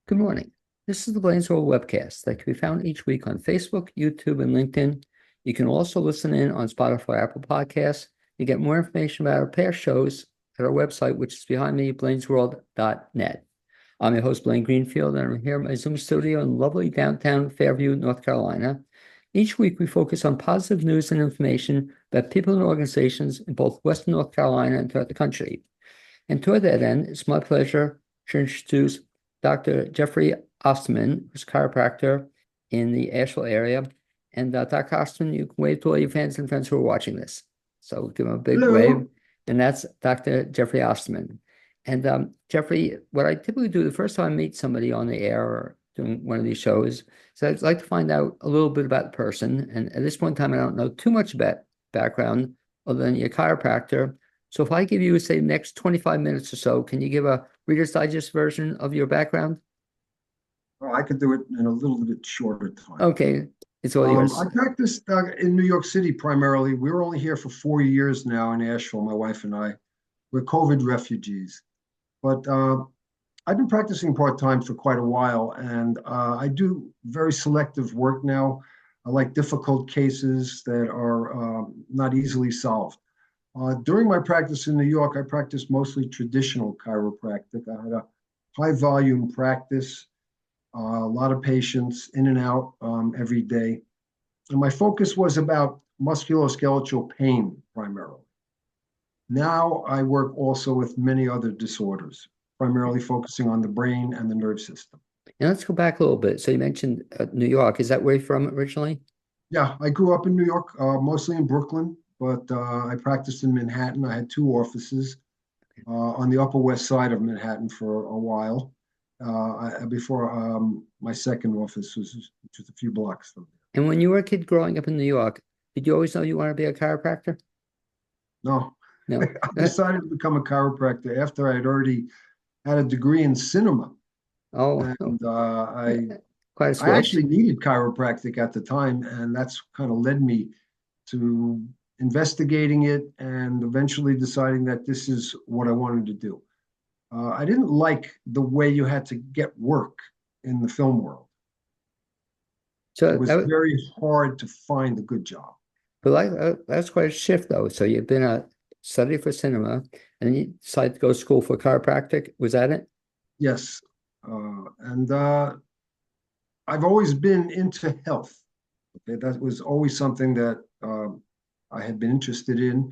Good morning. This is the Blaine's World webcast that can be found each week on Facebook, YouTube, and LinkedIn. You can also listen in on Spotify, Apple Podcasts. You get more information about our past shows at our website, which is behind me, blainesworld.net. I'm your host, Blaine Greenfield, and I'm here in my Zoom studio in lovely downtown Fairview, North Carolina. Each week, we focus on positive news and information about people and organizations in both Western North Carolina and throughout the country. And toward that end, it's my pleasure to introduce Dr. Jeffrey Osterman, who's a chiropractor in the Asheville area. And Dr. Osterman, you can wave to all your fans and friends who are watching this. So give him a big wave. And that's Dr. Jeffrey Osterman. And Jeffrey, what I typically do the first time I meet somebody on the air or doing one of these shows, so I'd like to find out a little bit about the person. And at this point in time, I don't know too much about background other than you're a chiropractor. So if I give you, say, the next 25 minutes or so, can you give a Reader's Digest version of your background? Oh, I could do it in a little bit shorter time. Okay, it's all yours. I practiced in New York City primarily. We were only here for 4 years now in Asheville, my wife and I. We're COVID refugees. But I've been practicing part-time for quite a while, and I do very selective work now. I like difficult cases that are not easily solved. During my practice in New York, I practiced mostly traditional chiropractic. I had a high volume practice, a lot of patients in and out every day. And my focus was about musculoskeletal pain primarily. Now I work also with many other disorders, primarily focusing on the brain and the nerve system. And let's go back a little bit. So you mentioned New York. Is that where you're from originally? Yeah, I grew up in New York, mostly in Brooklyn, but I practiced in Manhattan. I had two offices on the Upper West Side of Manhattan for a while before my second office was just a few blocks from there. And when you were a kid growing up in New York, did you always know you wanted to be a chiropractor? No, No. I decided to become a chiropractor after I had already had a degree in cinema. Oh, And quite a I switch. actually needed chiropractic at the time, and that's kind of led me to investigating it and eventually deciding that this is what I wanted to do. I didn't like the way you had to get work in the film world. So It was very hard to find a good job. but that's quite a shift, though. So you've been a study for cinema, and then you decided to go to school for chiropractic. Was that it? Yes. And I've always been into health. Okay? That was always something that I had been interested in.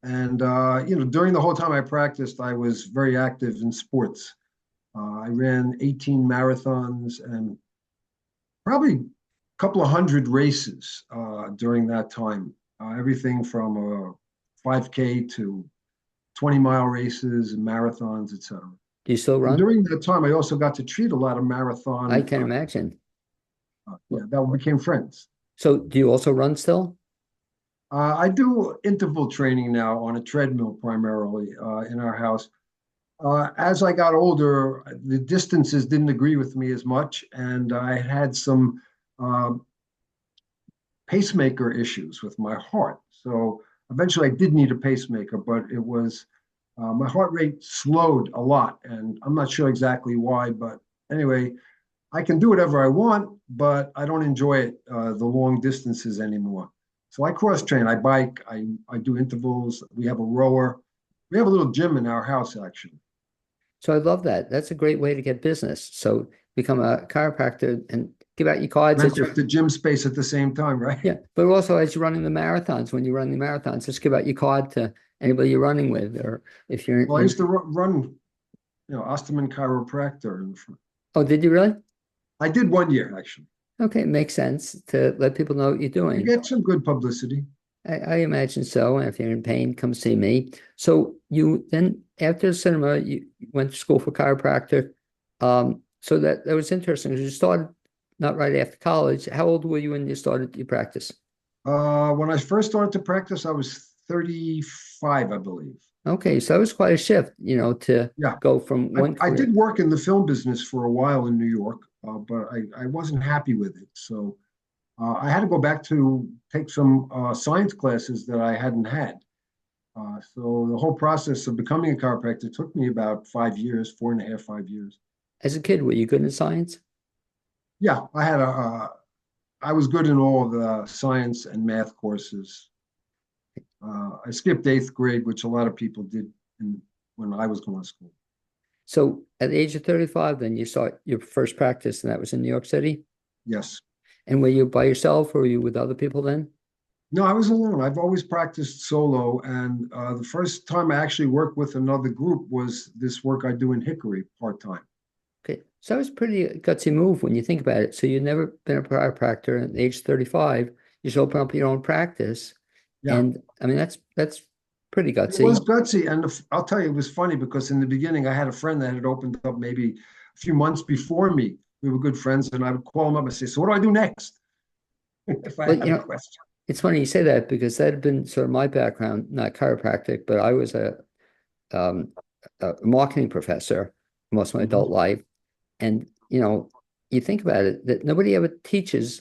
And, during the whole time I practiced, I was very active in sports. I ran 18 marathons and probably a couple of hundred races during that time. Everything from a 5K to 20-mile races and marathons, etc. Do you still And run? during that time, I also got to treat a lot of I marathon. can imagine. Yeah, that we became friends. So do you also run still? I do interval training now on a treadmill primarily in our house. As I got older, the distances didn't agree with me as much, and I had some uh, pacemaker issues with my heart. So eventually, I did need a pacemaker, but it was my heart rate slowed a lot, and I'm not sure exactly why. But anyway, I can do whatever I want, but I don't enjoy it the long distances anymore. So I cross train. I bike. I do intervals. We have a rower. We have a little gym in our house actually. So I love that. That's a great way to get business. So become a chiropractor and give out your cards as Rent you out the gym space at the same time, right? yeah, but also as you're running the marathons, when you run the marathons, just give out your card to anybody you're running with, or if you're Well, I used to run, Osterman Chiropractor. Oh, did you really? I did 1 year actually. Okay, it makes sense to let people know what you're You doing. get some good publicity. I imagine so. And if you're in pain, come see me. So you then after cinema, you went to school for chiropractic. So that was interesting because you started not right after college. How old were you when you started your practice? When I first started to practice, I was 35, I believe. Okay, so that was quite a shift, to Yeah, go from one I career. did work in the film business for a while in New York, but I wasn't happy with it. So I had to go back to take some science classes that I hadn't had. So the whole process of becoming a chiropractor took me about 5 years, 4.5, 5 years. As a kid, were you good in science? Yeah, I was good in all of the science and math courses. I skipped eighth grade, which a lot of people did when I was going to school. So at the age of 35, then you start your first practice, and that was in New York City. Yes. And were you by yourself or were you with other people then? No, I was alone. I've always practiced solo, and the first time I actually worked with another group was this work I do in Hickory part time. Okay. So it was pretty gutsy move when you think about it. So you've never been a chiropractor, and at the age of 35, you just open up your own practice. Yeah, And I mean, that's pretty it was gutsy. gutsy, and I'll tell you, it was funny because in the beginning, I had a friend that had opened up maybe a few months before me. We were good friends, and I would call him up and say, "So what do I do next?" if I Well, had a question. it's funny you say that because that had been sort of my background, not chiropractic, but I was um, a marketing professor most of my Mhm. adult life. And, you think about it, that nobody ever teaches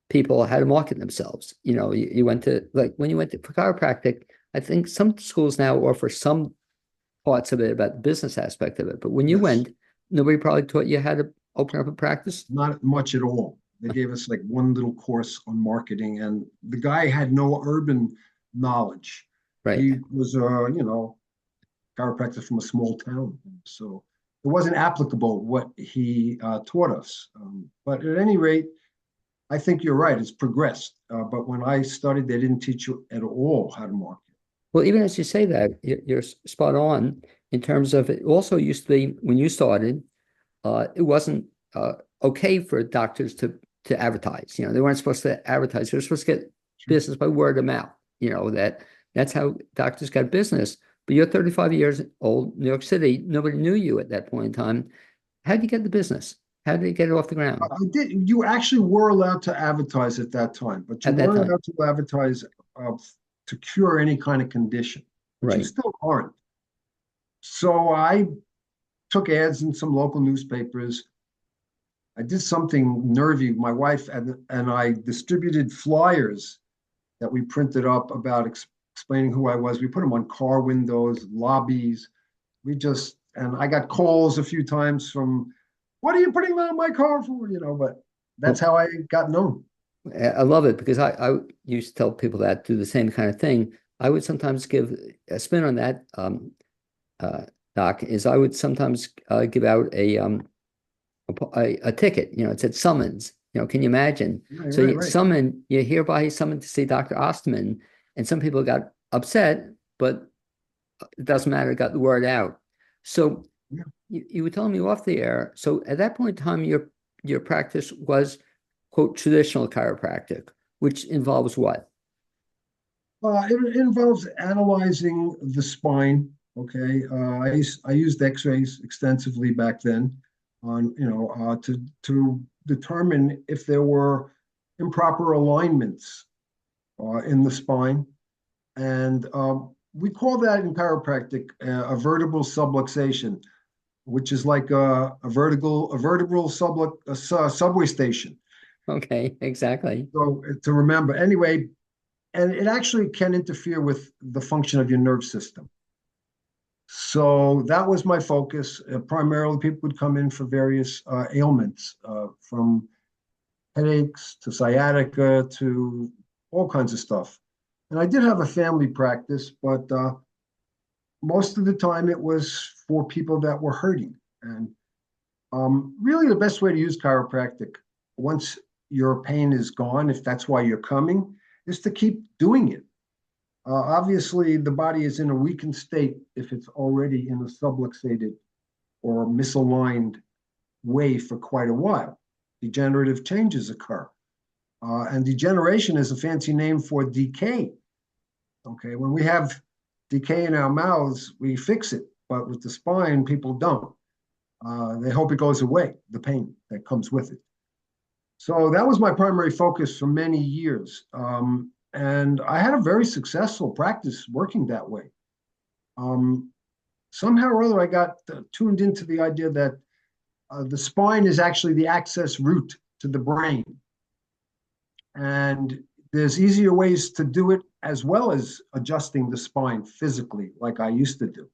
people how to market themselves. You went to, like, when you went to for chiropractic, I think some schools now offer some parts of it about the business aspect of it. But when you Yes, went, nobody probably taught you how to open up a practice. not much at all. They gave us like one little course on marketing, and the guy had no urban knowledge. Right. He was, chiropractor from a small town, so it wasn't applicable what he taught us. But at any rate, I think you're right. It's progressed. But when I studied, they didn't teach you at all how to market. Well, even as you say that, you're spot on in terms of it also used to be when you started, it wasn't okay for doctors to advertise. They weren't supposed to advertise. They were supposed to get business by word of mouth. That's how doctors got business. But you're 35 years old, New York City. Nobody knew you at that point in time. How did you get the business? How did you get it off the ground I did. You actually were allowed to advertise at that time, but you at that weren't time? allowed to advertise uh, to cure any kind of condition, but you Right. still aren't. So I took ads in some local newspapers. I did something nervy. My wife and I distributed flyers that we printed up about explaining who I was. We put them on car windows, lobbies. And I got calls a few times from, what are you putting them on my car for? But that's Well, how I got known. I love it because I used to tell people that do the same kind of thing. I would sometimes give a spin on that, uh, Doc, is I would sometimes give out a ticket. It said summons. Can you imagine? Right, So right, you right. summon, you hereby summoned to see Dr. Osterman, and some people got upset, but it doesn't matter. It got the word out. So Yeah. you were telling me off the air. So at that point in time, your practice was, quote, traditional chiropractic, which involves what? It involves analyzing the spine. Okay, I used X-rays extensively back then, to determine if there were improper alignments in the spine, and we call that in chiropractic a vertebral subluxation, which is like a vertebral subway station. Okay, exactly. So to remember, anyway, and it actually can interfere with the function of your nerve system. So that was my focus. Primarily, people would come in for various ailments, from headaches to sciatica to all kinds of stuff. And I did have a family practice, but most of the time it was for people that were hurting. And really, the best way to use chiropractic, once your pain is gone, if that's why you're coming, is to keep doing it. Obviously, the body is in a weakened state if it's already in a subluxated or misaligned way for quite a while. Degenerative changes occur. And degeneration is a fancy name for decay. Okay, when we have decay in our mouths, we fix it. But with the spine, people don't. They hope it goes away, the pain that comes with it. So that was my primary focus for many years. And I had a very successful practice working that way. Um, Somehow or other, I got tuned into the idea that the spine is actually the access route to the brain. And there's easier ways to do it as well as adjusting the spine physically, like I used to do.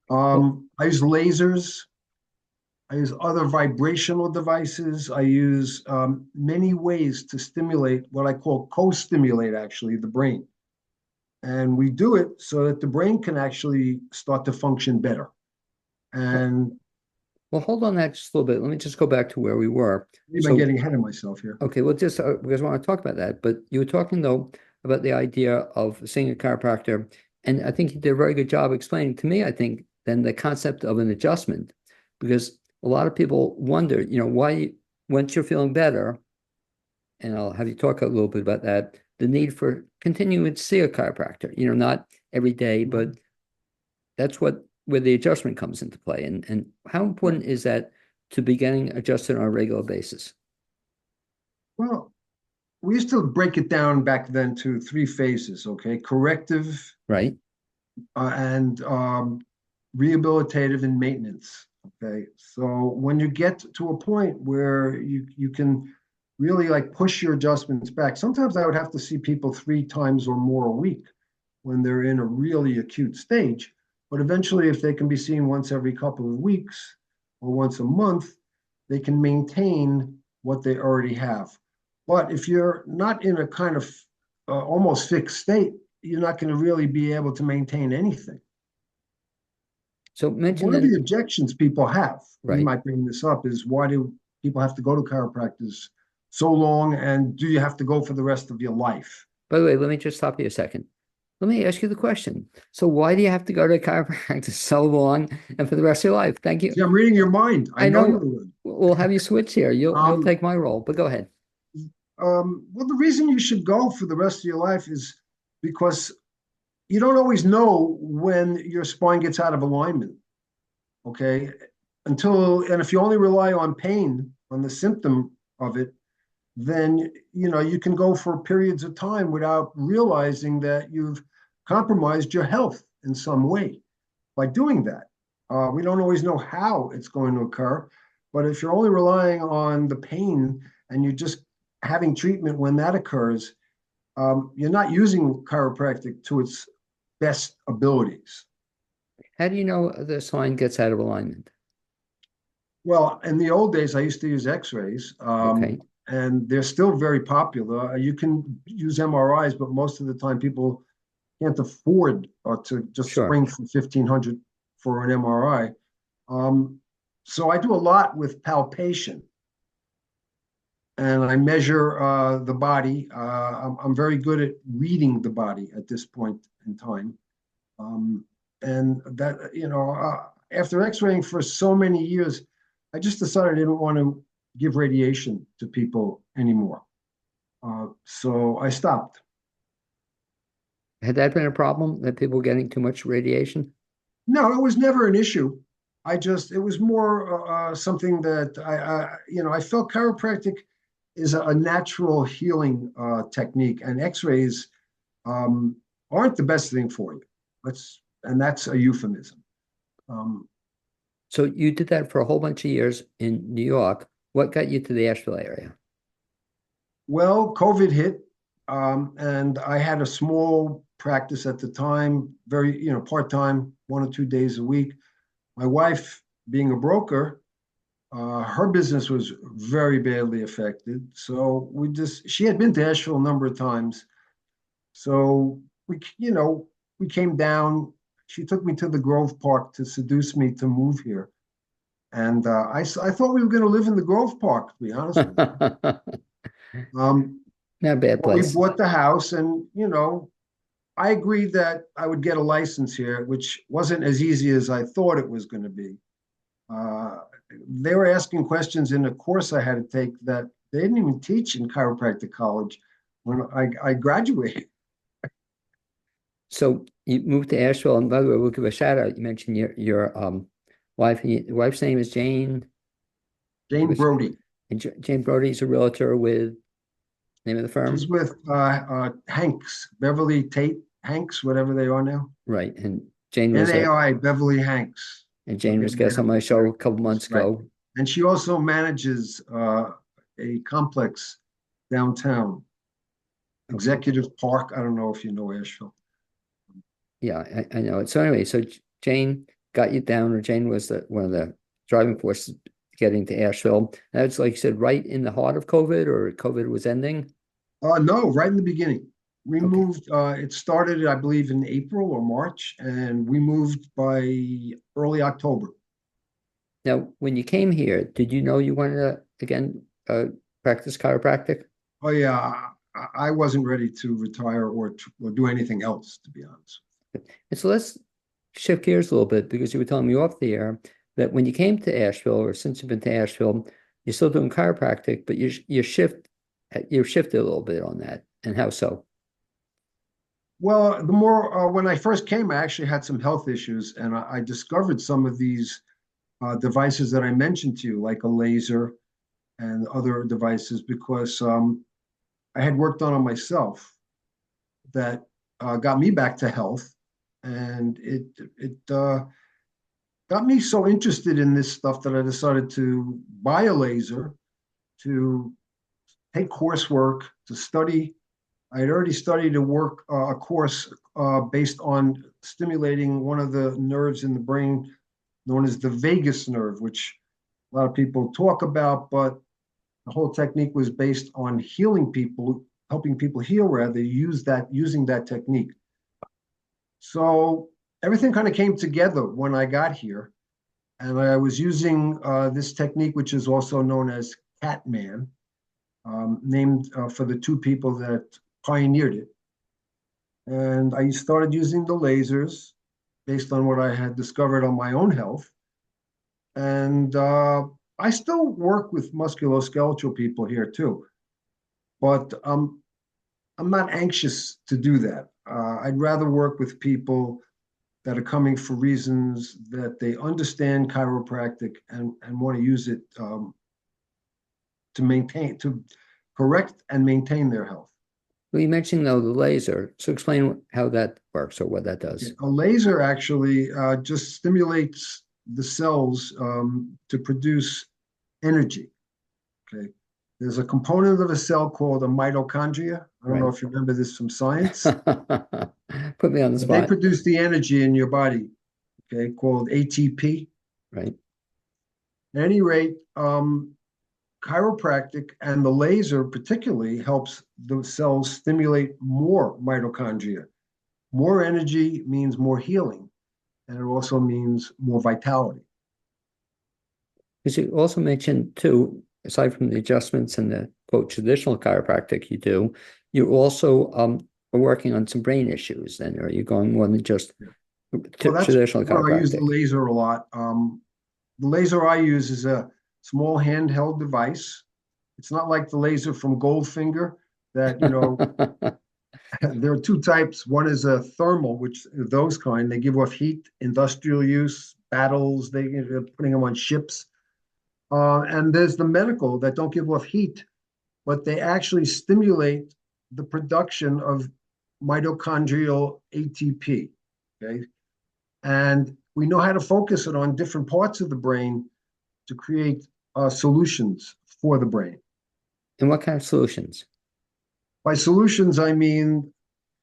Well, I use lasers. I use other vibrational devices. I use many ways to stimulate what I call co-stimulate, actually, the brain. And we do it so that the brain can actually start to function better. Well, And well, hold on that just a little bit. Let me just go back to where we were. maybe I'm So, getting ahead of myself here. okay, well, just because I want to talk about that, but you were talking though about the idea of seeing a chiropractor, and I think you did a very good job explaining to me, I think, then the concept of an adjustment, because a lot of people wonder, why once you're feeling better, and I'll have you talk a little bit about that, the need for continuing to see a chiropractor, not every day, but that's where the adjustment comes into play. And how Right. important is that to be getting adjusted on a regular basis, Well, we used to break it down back then to three phases, okay? Corrective right? and rehabilitative and maintenance, okay? So when you get to a point where you can really like push your adjustments back, sometimes I would have to see people 3 times or more a week when they're in a really acute stage. But eventually, if they can be seen once every couple of weeks or once a month, they can maintain what they already have. But if you're not in a kind of almost fixed state, you're not going to really be able to maintain anything. So mention One of the then, objections people have, we right? might bring this up, is why do people have to go to chiropractors so long, and do you have to go for the rest of your life? By the way, let me just stop you a second. Let me ask you the question. So why do you have to go to chiropractor so long and for the rest of your life? Thank you. See, I'm reading your mind. I I know you know would. we'll have you switch here. You'll Um, take my role, but go ahead. well, the reason you should go for the rest of your life is because you don't always know when your spine gets out of alignment. Okay. And if you only rely on pain, on the symptom of it, then you can go for periods of time without realizing that you've compromised your health in some way by doing that. We don't always know how it's going to occur, but if you're only relying on the pain and you're just having treatment when that occurs, you're not using chiropractic to its best abilities. How do you know the spine gets out of alignment? Well, in the old days, I used to use X-rays, Okay, and they're still very popular. You can use MRIs, but most of the time, people can't afford to just sure. spring for 1,500 for an MRI. So I do a lot with palpation, and I measure the body. I'm very good at reading the body at this point in time. Um, and that, after X-raying for so many years, I just decided I didn't want to give radiation to people anymore. So I stopped. Had that been a problem that people were getting too much radiation? No, it was never an issue. It was more something that I felt chiropractic is a natural healing technique, and X-rays um, aren't the best thing for you. And that's a euphemism. Um, So you did that for a whole bunch of years in New York. What got you to the Asheville area? well, COVID hit, and I had a small practice at the time, very, part time, 1 or 2 days a week. My wife, being a broker, her business was very badly affected. So she had been to Asheville a number of times. So we came down. She took me to the Grove Park to seduce me to move here. And I thought we were going to live in the Grove Park, to be honest with Not you. a bad But we place. bought the house, and I agreed that I would get a license here, which wasn't as easy as I thought it was going to be. Uh, they were asking questions in a course I had to take that they didn't even teach in chiropractic college when I graduated. So you moved to Asheville, and by the way, we'll give a shout out. You mentioned your wife. Your wife's name is Jane. Give Jane us Brody. and Jane Brody's a realtor with name of the She's firm, with Hanks, Beverly Tate Hanks, whatever they are now. right? And Jane was a NAI Beverly Hanks. and I'll Jane get was my guest on my show a couple months right. ago. And she also manages a complex downtown, Okay, Executive Park. I don't know if you know Asheville. yeah, I know it. So anyway, so Jane got you down, or Jane was one of the driving forces getting to Asheville. That's like you said, right in the heart of COVID, or COVID was ending. No, right in the beginning. We Okay. moved, it started, I believe, in April or March, and we moved by early October. Now, when you came here, did you know you wanted to again practice chiropractic? Oh yeah, I wasn't ready to retire or do anything else, to be honest. And so let's shift gears a little bit because you were telling me off the air that when you came to Asheville, or since you've been to Asheville, you're still doing chiropractic, but you shifted a little bit on that. And how so? Well, the more when I first came, I actually had some health issues, and I discovered some of these devices that I mentioned to you, like a laser and other devices, because I had worked on them myself that got me back to health, and it got me so interested in this stuff that I decided to buy a laser, to take coursework, to study. I had already studied a course based on stimulating one of the nerves in the brain known as the vagus nerve, which a lot of people talk about, but the whole technique was based on healing people, helping people heal rather, using that technique. So everything kind of came together when I got here. And I was using this technique, which is also known as Catman, named for the two people that pioneered it. And I started using the lasers based on what I had discovered on my own health. And I still work with musculoskeletal people here too, but I'm not anxious to do that. I'd rather work with people that are coming for reasons that they understand chiropractic and want to use it to correct and maintain their health. Well, you mentioned though the laser. So explain how that works or what that does. A laser actually just stimulates the cells to produce energy. Okay. There's a component of a cell called a mitochondria. I don't know Right. if you remember this from science. Put me on the They spot. produce the energy in your body, okay, called ATP. Right. At any rate, chiropractic and the laser particularly helps the cells stimulate more mitochondria. More energy means more healing, and it also means more vitality. Because you also mentioned too, aside from the adjustments and the quote traditional chiropractic you do, you also are working on some brain issues. And are you going more than just Well, that's traditional where I use the chiropractic? laser a lot. The laser I use is a small handheld device. It's not like the laser from Goldfinger that, there are two types. One is a thermal, which those kind, they give off heat, industrial use, battles, they're putting them on ships. And there's the medical that don't give off heat, but they actually stimulate the production of mitochondrial ATP. Okay. And we know how to focus it on different parts of the brain to create solutions for the brain. And what kind of solutions? By solutions, I mean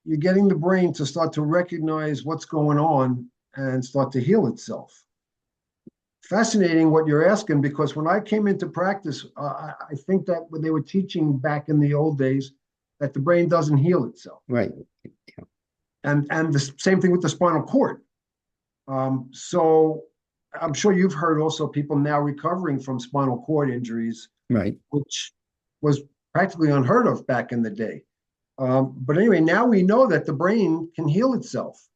you're getting the brain to start to recognize what's going on and start to heal itself. Fascinating what you're asking, because when I came into practice, I think that when they were teaching back in the old days, that the brain doesn't heal itself. Right. And the same thing with the spinal cord. So I'm sure you've heard also people now recovering from spinal cord injuries, Right. which was practically unheard of back in the day. But anyway, now we know that the brain can heal itself.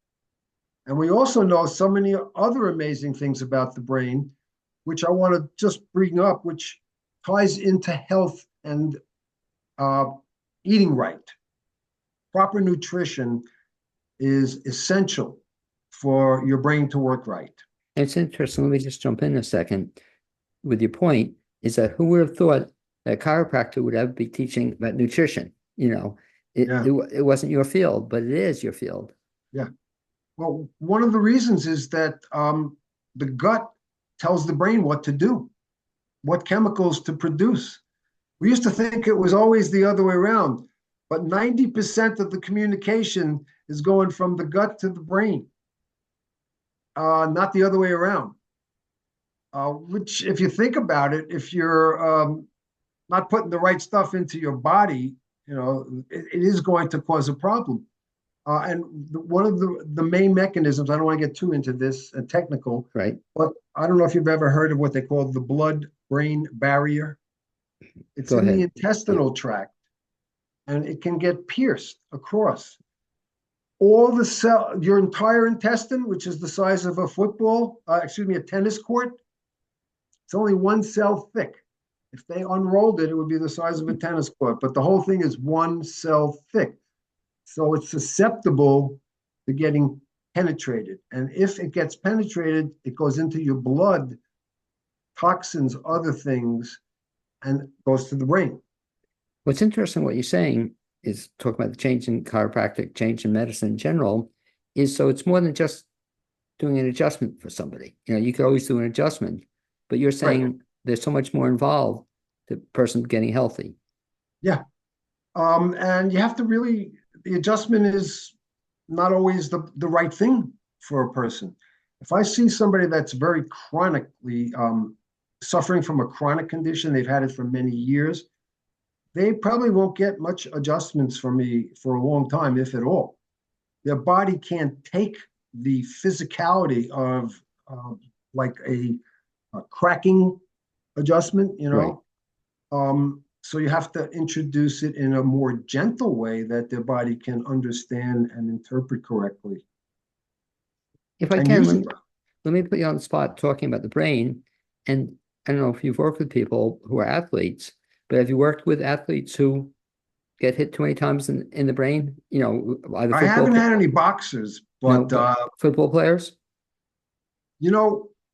And we also know so many other amazing things about the brain, which I want to just bring up, which ties into health and eating right. Proper nutrition is essential for your brain to work right. It's interesting. Let me just jump in a second with your point is that who would have thought that a chiropractor would ever be teaching about nutrition? Yeah, It wasn't your field, but it is your field. yeah. Well, one of the reasons is that the gut tells the brain what to do, what chemicals to produce. We used to think it was always the other way around, but 90% of the communication is going from the gut to the brain, not the other way around. which if you think about it, if you're not putting the right stuff into your body, it is going to cause a problem. And one of the main mechanisms, I don't want to get too into this technical, Right. but I don't know if you've ever heard of what they call the blood-brain barrier. It's Go in the ahead. Yeah. intestinal tract, and it can get pierced across. All the cell, your entire intestine, which is the size of a football, a tennis court, it's only one cell thick. If they unrolled it, it would be the size of a tennis court, but the whole thing is one cell thick. So it's susceptible to getting penetrated. And if it gets penetrated, it goes into your blood, toxins, other things, and goes to the brain. What's interesting, what you're saying is talking about the change in chiropractic, change in medicine in general, is so it's more than just doing an adjustment for somebody. You could always do an adjustment, but you're saying Right. there's so much more involved, the person getting healthy. Yeah. And you have to really, the adjustment is not always the right thing for a person. If I see somebody that's very chronically suffering from a chronic condition, they've had it for many years, they probably won't get much adjustments from me for a long time, if at all. Their body can't take the physicality of like a cracking adjustment, Right. So you have to introduce it in a more gentle way that their body can understand and interpret correctly If I and can, use it. let me put you on the spot talking about the brain. And I don't know if you've worked with people who are athletes, but have you worked with athletes who get hit too many times in the brain? Either I football, haven't had any boxers, no, but but football players.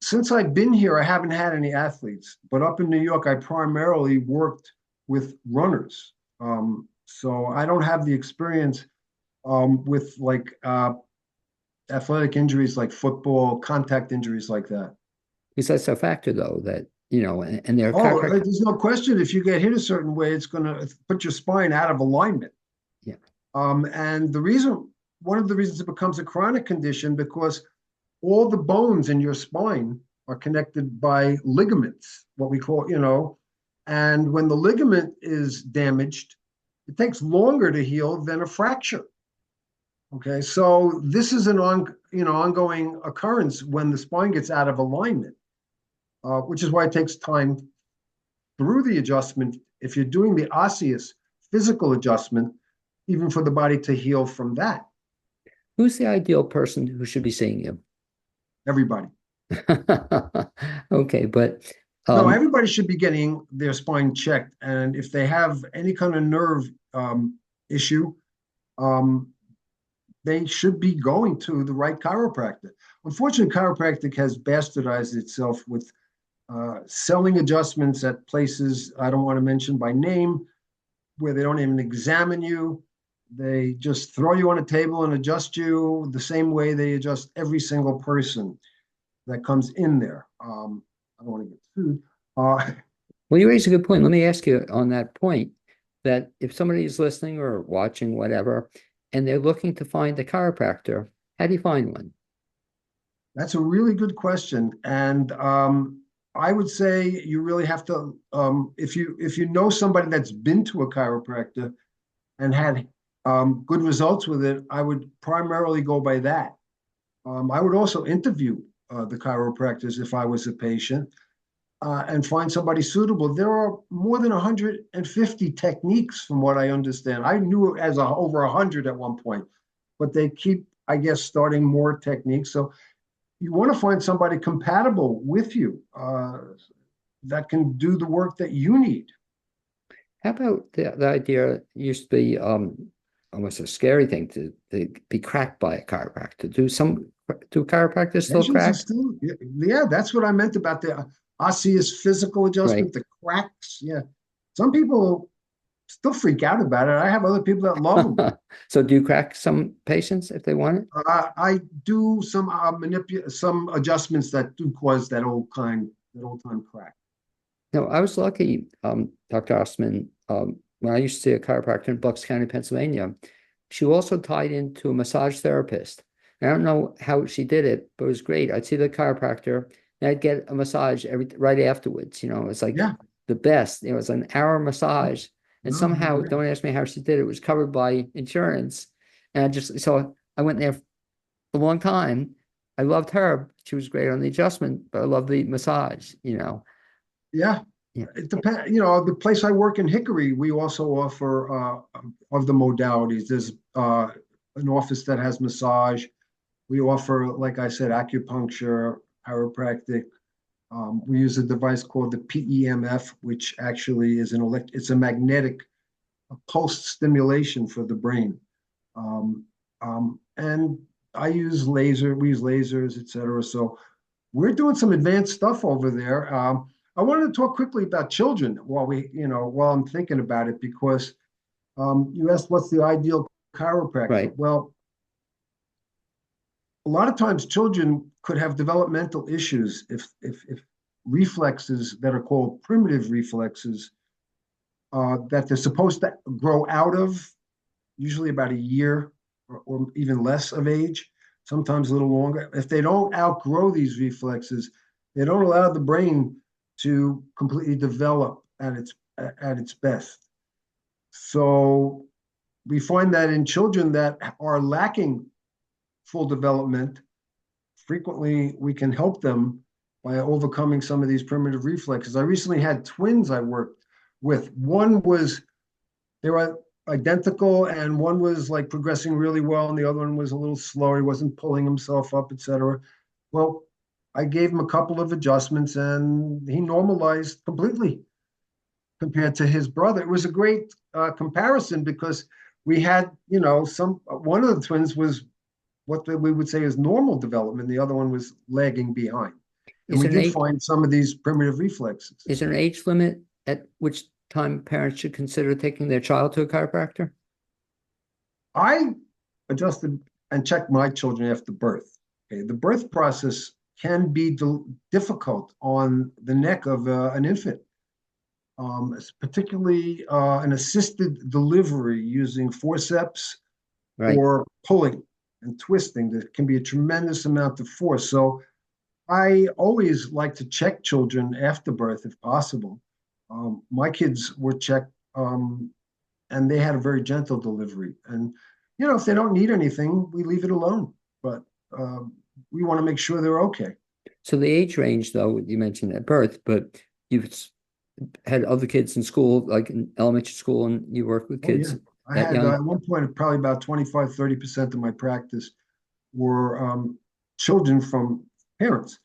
since I've been here, I haven't had any athletes. But up in New York, I primarily worked with runners. So I don't have the experience with like athletic injuries like football, contact injuries like that. Because that's a factor, though, that, and their Oh, chiropractic. there's no question. If you get hit a certain way, it's going to put your spine out of alignment. Yeah. And one of the reasons it becomes a chronic condition, because all the bones in your spine are connected by ligaments, what we call, and when the ligament is damaged, it takes longer to heal than a fracture. Okay, so this is an ongoing occurrence when the spine gets out of alignment, which is why it takes time through the adjustment. If you're doing the osseous physical adjustment, even for the body to heal from that. Who's the ideal person who should be seeing you? Everybody. Okay, but No, everybody should be getting their spine checked. And if they have any kind of nerve issue, um, they should be going to the right chiropractor. Unfortunately, chiropractic has bastardized itself with selling adjustments at places I don't want to mention by name, where they don't even examine you. They just throw you on a table and adjust you the same way they adjust every single person that comes in there. I don't want to get sued. well, you raise a good point. Let me ask you on that point that if somebody is listening or watching, whatever, and they're looking to find a chiropractor, how do you find one? That's a really good question, and I would say you really have to, if you know somebody that's been to a chiropractor and had good results with it, I would primarily go by that. I would also interview the chiropractors if I was a patient and find somebody suitable. There are more than 150 techniques, from what I understand. I knew it as over 100 at one point, but they keep, I guess, starting more techniques. So you want to find somebody compatible with you that can do the work that you need. How about the idea used to be almost a scary thing to be cracked by a chiropractor? Do chiropractors still Patients are crack? still, yeah, that's what I meant about the osseous physical Right. adjustment, the cracks. Yeah. Some people still freak out about it. I have other people that love them. So do you crack some patients if they want it? I do some some adjustments that do cause that old time crack. No, I was lucky, Dr. Osterman, when I used to see a chiropractor in Bucks County, Pennsylvania, she also tied into a massage therapist. I don't know how she did it, but it was great. I'd see the chiropractor, And I'd get a massage right afterwards. It's like Yeah. the best. It was an hour massage, and No, I somehow, agree. don't ask me how she did it. It was covered by insurance, and so I went there a long time. I loved her. She was great on the adjustment, but I loved the massage. Yeah. Yeah. It depends. The place I work in Hickory, we also offer of the modalities. There's an office that has massage. We offer, like I said, acupuncture, chiropractic. We use a device called the PEMF, which actually is it's a magnetic pulse stimulation for the brain. Um, and I use laser, we use lasers, et cetera. So we're doing some advanced stuff over there. I wanted to talk quickly about children while I'm thinking about it, because you asked what's the ideal chiropractor. Right. Well, a lot of times children could have developmental issues if reflexes that are called primitive reflexes that they're supposed to grow out of, usually about a year or even less of age, sometimes a little longer. If they don't outgrow these reflexes, they don't allow the brain to completely develop at its best. So we find that in children that are lacking full development, frequently we can help them by overcoming some of these primitive reflexes. I recently had twins I worked with. They were identical, and one was like progressing really well, and the other one was a little slower. He wasn't pulling himself up, etc. Well, I gave him a couple of adjustments, and he normalized completely compared to his brother. It was a great comparison because we had, one of the twins was what we would say is normal development. The other one was lagging behind. And Is we there an did age, find some of these primitive reflexes. is there an age limit at which time parents should consider taking their child to a chiropractor? I adjusted and checked my children after birth. Okay, the birth process can be difficult on the neck of an infant, particularly an assisted delivery using forceps Right. or pulling and twisting. There can be a tremendous amount of force. So I always like to check children after birth if possible. My kids were checked, and they had a very gentle delivery. And if they don't need anything, we leave it alone. But we want to make sure they're okay. So the age range, though, you mentioned at birth, but you've had other kids in school, like in elementary school, and you work with Oh yeah, kids I that had young. at one point probably about 25-30% of my practice were children from parents.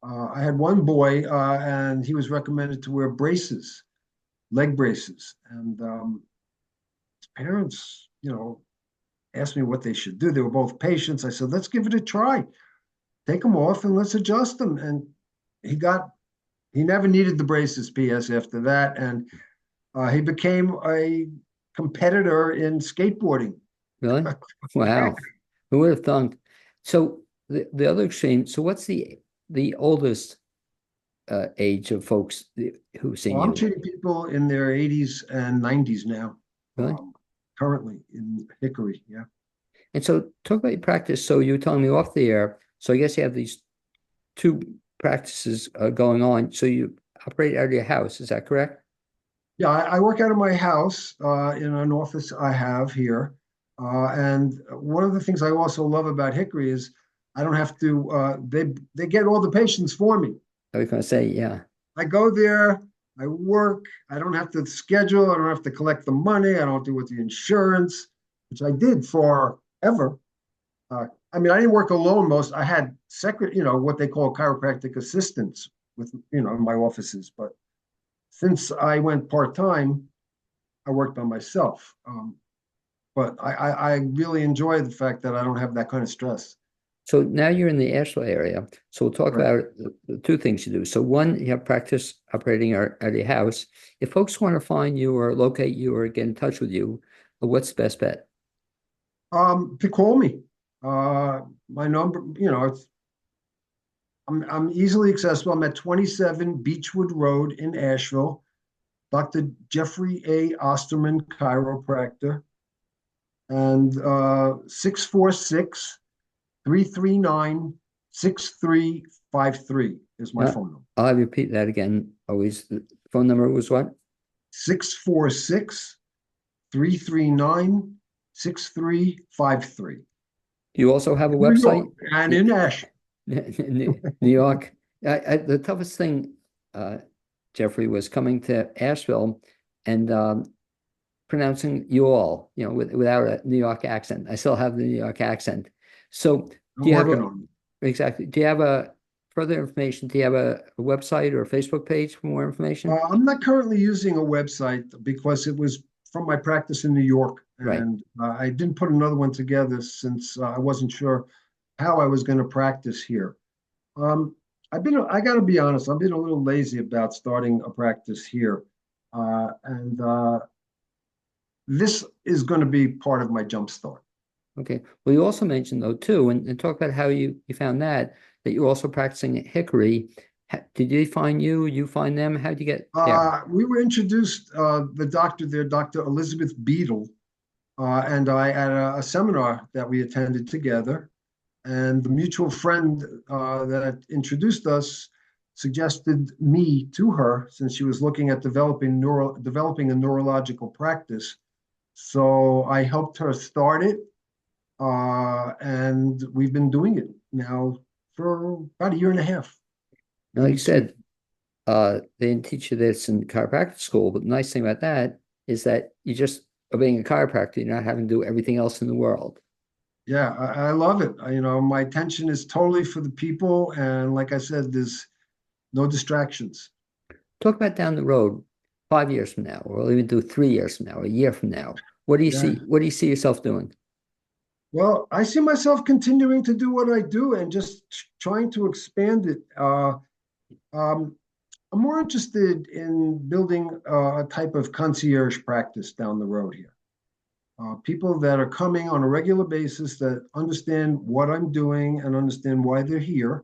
I had one boy, and he was recommended to wear braces, leg braces, and his parents, asked me what they should do. They were both patients. I said, let's give it a try. Take them off and let's adjust them. And he got, he never needed the braces, P.S. after that. And he became a competitor in skateboarding. Really? Wow. Who would have thunk? So the other extreme, so what's the oldest age of folks who've seen Well, I'm you? treating people in their 80s and 90s now, Really? currently in Hickory. Yeah. And so talk about your practice. So you were telling me off the air. So I guess you have these two practices going on. So you operate out of your house, is that correct? Yeah, I work out of my house in an office I have here. And one of the things I also love about Hickory is I don't have to, they get all the patients for me. I was going to say, yeah. I go there, I work, I don't have to schedule, I don't have to collect the money, I don't do with the insurance, which I did forever. I mean, I didn't work alone most. I had what they call chiropractic assistants with, in my offices. But since I went part-time, I worked by myself. But I really enjoy the fact that I don't have that kind of stress. So now you're in the Asheville area. So we'll talk Right. about the two things you do. So one, you have practice operating out of your house. If folks want to find you or locate you or get in touch with you, what's the best bet? To call me. My number, I'm easily accessible. I'm at 27 Beechwood Road in Asheville. Dr. Jeffrey A. Osterman, chiropractor, and 646-339 6353 is my Uh, phone number. I'll repeat that again. Always, the phone number was what? 646 339 6353. Do you also have a New York website? and in Ashland. New York. The toughest thing, Jeffrey, was coming to Asheville and pronouncing you all, without a New York accent. I still have the New York accent. So do I'm you have working on it. exactly, do you have a further information? Do you have a website or a Facebook page for more information? I'm not currently using a website because it was from my practice in New York, Right. and I didn't put another one together since I wasn't sure how I was going to practice here. Um, I got to be honest, I've been a little lazy about starting a practice here. And this is going to be part of my jump start. Okay. Well, you also mentioned though too, and talk about how you found that you're also practicing at Hickory. Did they find you? You find them? How'd you get there? We were introduced, the doctor there, Dr. Elizabeth Beadle, and I at a seminar that we attended together. And the mutual friend that introduced us suggested me to her since she was looking at developing a neurological practice. So I helped her start it, and we've been doing it now for about a year and a half. Now, like you said, they didn't teach you this in chiropractic school, but the nice thing about that is that you just are being a chiropractor, you're not having to do everything else in the world. Yeah, I love it. My attention is totally for the people, and like I said, there's no distractions. Talk about down the road, 5 years from now, or even do 3 years from now, a year from now. What do you Yeah. see? What do you see yourself doing? Well, I see myself continuing to do what I do and just trying to expand it. Um, I'm more interested in building a type of concierge practice down the road here. People that are coming on a regular basis that understand what I'm doing and understand why they're here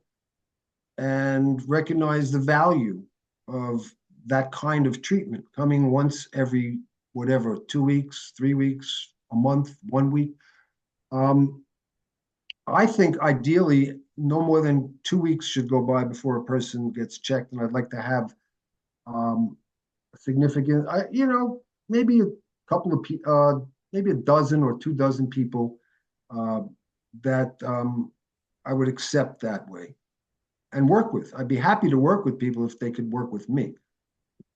and recognize the value of that kind of treatment coming once every whatever 2 weeks, 3 weeks, a month, 1 week. Um, I think ideally no more than 2 weeks should go by before a person gets checked, and I'd like to have significant, maybe a couple of maybe a dozen or 2 dozen people uh, that I would accept that way and work with. I'd be happy to work with people if they could work with me.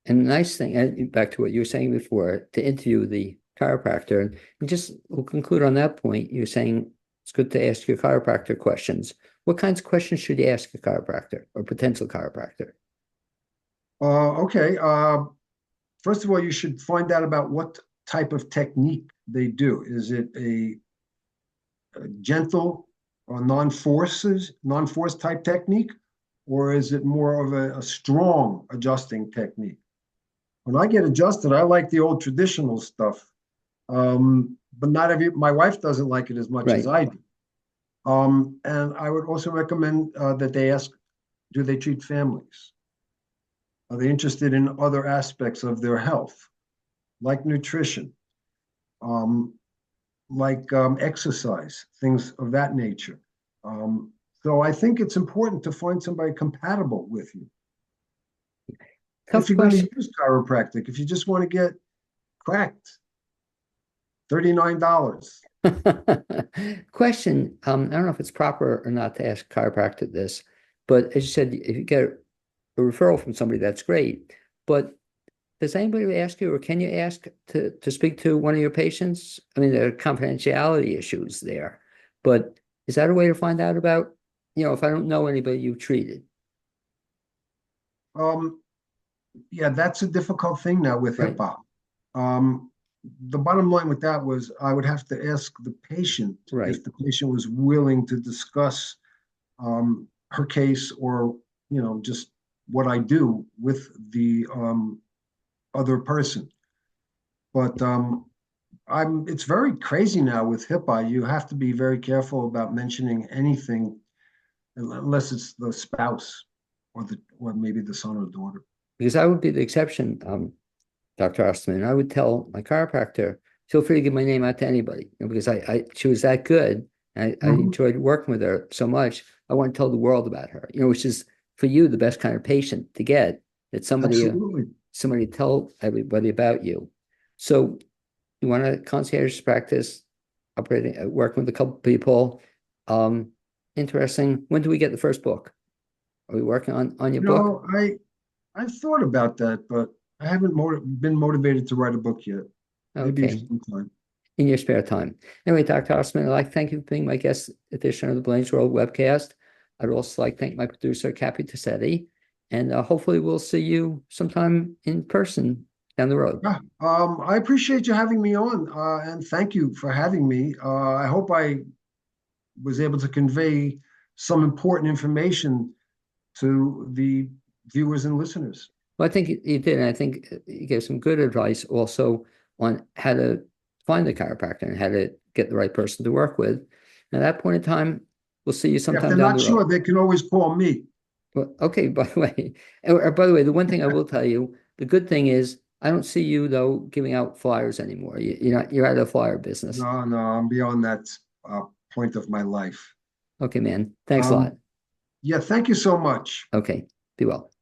And the nice thing, and back to what you were saying before, to interview the chiropractor, and just we'll conclude on that point. You're saying it's good to ask your chiropractor questions. What kinds of questions should you ask a chiropractor or potential chiropractor? Okay. First of all, you should find out about what type of technique they do. Is it a gentle or non-force type technique, or is it more of a strong adjusting technique? When I get adjusted, I like the old traditional stuff, but not every. My wife doesn't like it as much as Right. I do. And I would also recommend that they ask, do they treat families? Are they interested in other aspects of their health, like nutrition, um, like exercise, things of that nature? So I think it's important to find somebody compatible with you. If Tough you're going to question. use chiropractic, if you just want to get cracked, $39. Question. I don't know if it's proper or not to ask a chiropractor this, but as you said, if you get a referral from somebody, that's great. But does anybody ask you, or can you ask to speak to one of your patients? I mean, there are confidentiality issues there, but is that a way to find out about, if I don't know anybody you've treated, Um, yeah, that's a difficult thing now with right? HIPAA. Um, the bottom line with that was I would have to ask the patient Right. if the patient was willing to discuss her case or, just what I do with the other person. But it's very crazy now with HIPAA. You have to be very careful about mentioning anything unless it's the spouse or maybe the son or daughter. Because I would be the exception, Dr. Osterman. I would tell my chiropractor, feel free to give my name out to anybody, because she was that good I Mhm. enjoyed working with her so much. I want to tell the world about her, which is for you the best kind of patient to get, that Absolutely. somebody tell everybody about you. So you want a concierge practice, operating, working with a couple people. Um, Interesting. When do we get the first book? Are we working on your You book? know, I've thought about that, but I haven't been motivated to write a book yet. Maybe Okay, sometime. in your spare time. Anyway, Dr. Osterman, I'd like to thank you for being my guest edition of the Blaine's World webcast. I'd also like to thank my producer, Cappy Tassetti, and hopefully we'll see you sometime in person down the road. Yeah, I appreciate you having me on, and thank you for having me. I hope I was able to convey some important information to the viewers and listeners. Well, I think you did, and I think you gave some good advice also on how to find a chiropractor and how to get the right person to work with. And at that point in time, we'll see you Yeah, if sometime they're down not the road. sure, they can always call me. Well, okay, by the way, by the way, the one thing I will tell you, the good thing is I don't see you though giving out flyers anymore. You're out of the flyer business. No, no, I'm beyond that point of my life. Okay, man. Thanks a lot. Um, yeah, thank you so much. Okay, be well.